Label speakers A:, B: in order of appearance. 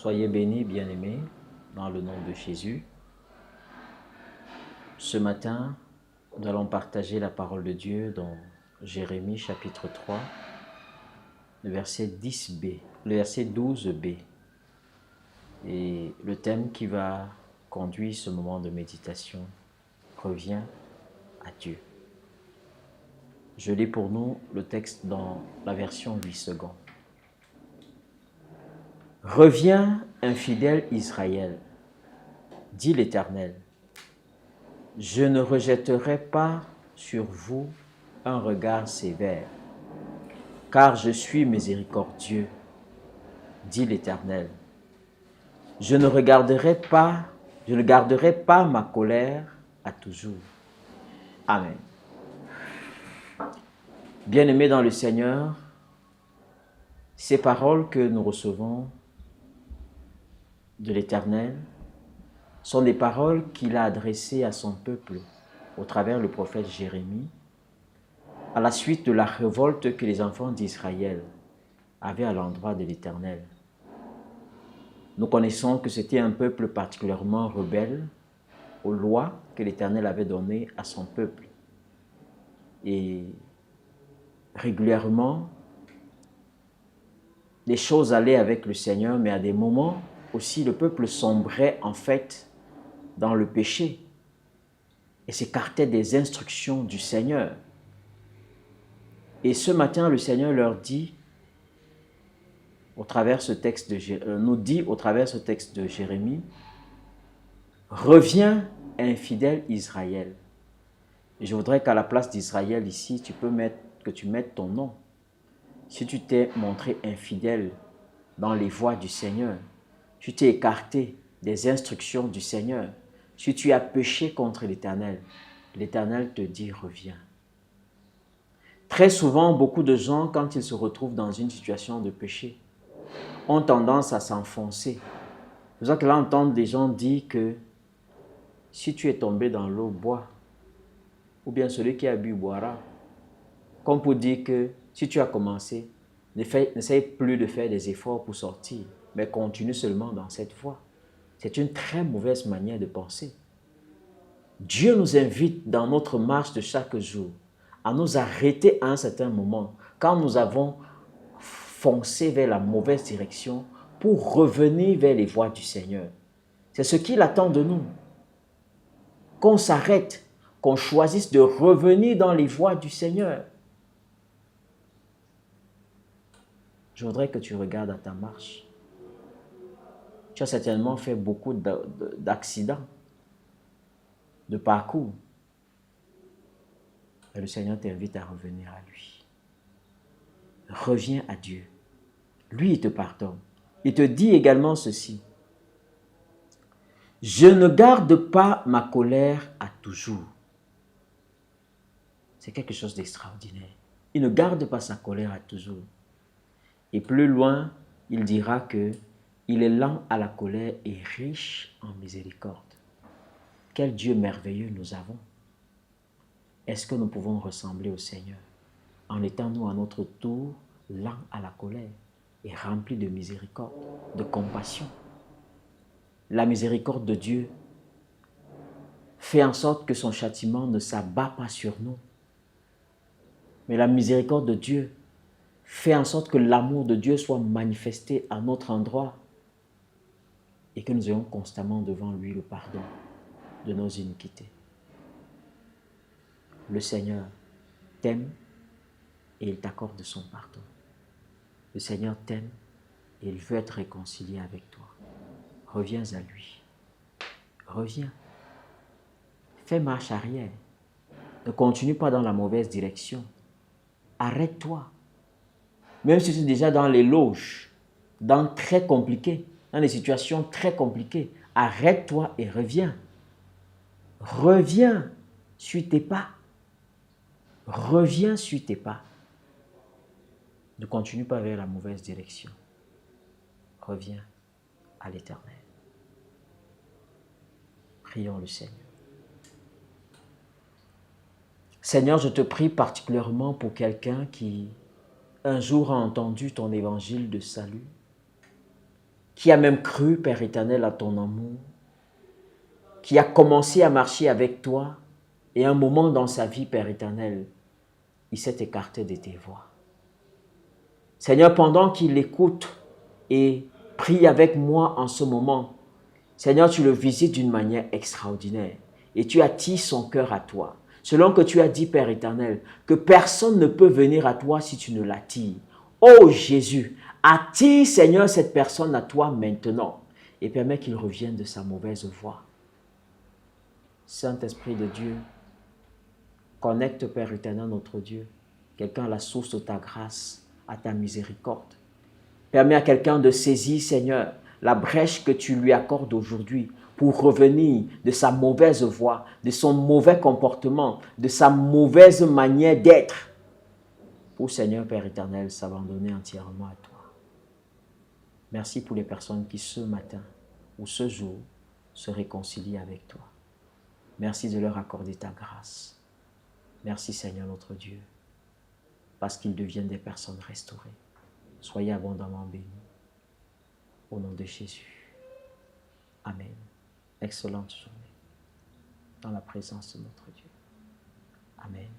A: Soyez bénis, bien-aimés, dans le nom de Jésus. Ce matin, nous allons partager la parole de Dieu dans Jérémie chapitre 3, le verset 10b, le verset 12b. Et le thème qui va conduire ce moment de méditation revient à Dieu. Je lis pour nous le texte dans la version 8 secondes. Reviens, infidèle Israël, dit l'Éternel. Je ne rejetterai pas sur vous un regard sévère, car je suis miséricordieux, dit l'Éternel. Je ne garderai pas ma colère à toujours. Amen. Bien-aimés dans le Seigneur, ces paroles que nous recevons de l'Éternel sont des paroles qu'il a adressées à son peuple au travers le prophète Jérémie, à la suite de la révolte que les enfants d'Israël avaient à l'endroit de l'Éternel. Nous connaissons que c'était un peuple particulièrement rebelle aux lois que l'Éternel avait données à son peuple. Et régulièrement, les choses allaient avec le Seigneur, mais à des moments aussi, le peuple sombrait en fait dans le péché et s'écartait des instructions du Seigneur. Et ce matin, le Seigneur leur dit, nous dit au travers ce texte de Jérémie, reviens, infidèle Israël. Et je voudrais qu'à la place d'Israël ici, tu mettes ton nom. Si tu t'es montré infidèle dans les voies du Seigneur, tu t'es écarté des instructions du Seigneur, si tu as péché contre l'Éternel, l'Éternel te dit reviens. Très souvent, beaucoup de gens, quand ils se retrouvent dans une situation de péché, ont tendance à s'enfoncer. C'est pour ça que là, entendre des gens dire que si tu es tombé dans l'eau, bois. Ou bien celui qui a bu boira. Comme pour dire que si tu as commencé, n'essaye plus de faire des efforts pour sortir, mais continue seulement dans cette voie. C'est une très mauvaise manière de penser. Dieu nous invite dans notre marche de chaque jour à nous arrêter à un certain moment, quand nous avons foncé vers la mauvaise direction, pour revenir vers les voies du Seigneur. C'est ce qu'il attend de nous. Qu'on s'arrête, qu'on choisisse de revenir dans les voies du Seigneur. Je voudrais que tu regardes à ta marche. Tu as certainement fait beaucoup d'accidents, de parcours. Et le Seigneur t'invite à revenir à lui. Reviens à Dieu. Lui, il te pardonne. Il te dit également ceci. Je ne garde pas ma colère à toujours. C'est quelque chose d'extraordinaire. Il ne garde pas sa colère à toujours. Et plus loin, il dira que il est lent à la colère et riche en miséricorde. Quel Dieu merveilleux nous avons. Est-ce que nous pouvons ressembler au Seigneur en étant nous à notre tour lents à la colère et remplis de miséricorde, de compassion? La miséricorde de Dieu fait en sorte que son châtiment ne s'abat pas sur nous. Mais la miséricorde de Dieu fait en sorte que l'amour de Dieu soit manifesté à notre endroit et que nous ayons constamment devant lui le pardon de nos iniquités. Le Seigneur t'aime et il t'accorde son pardon. Le Seigneur t'aime et il veut être réconcilié avec toi. Reviens à lui. Reviens. Fais marche arrière. Ne continue pas dans la mauvaise direction. Arrête-toi. Même si tu es déjà dans les loges, dans les situations très compliquées, arrête-toi et reviens. Reviens sur tes pas. Reviens sur tes pas. Ne continue pas vers la mauvaise direction. Reviens à l'Éternel. Prions le Seigneur. Seigneur, je te prie particulièrement pour quelqu'un qui un jour a entendu ton évangile de salut qui a même cru, Père éternel, à ton amour, qui a commencé à marcher avec toi, et un moment dans sa vie, Père éternel, il s'est écarté de tes voies. Seigneur, pendant qu'il écoute et prie avec moi en ce moment, Seigneur, tu le visites d'une manière extraordinaire et tu attires son cœur à toi. Selon que tu as dit, Père éternel, que personne ne peut venir à toi si tu ne l'attires. Oh Jésus, attire, Seigneur, cette personne à toi maintenant et permets qu'il revienne de sa mauvaise voie. Saint-Esprit de Dieu, connecte, Père éternel, notre Dieu, quelqu'un à la source de ta grâce, à ta miséricorde. Permets à quelqu'un de saisir, Seigneur, la brèche que tu lui accordes aujourd'hui pour revenir de sa mauvaise voie, de son mauvais comportement, de sa mauvaise manière d'être, pour, Seigneur, Père éternel, s'abandonner entièrement à toi. Merci pour les personnes qui, ce matin ou ce jour, se réconcilient avec toi. Merci de leur accorder ta grâce. Merci, Seigneur, notre Dieu, parce qu'ils deviennent des personnes restaurées. Soyez abondamment bénis. Au nom de Jésus. Amen. Excellente journée dans la présence de notre Dieu. Amen.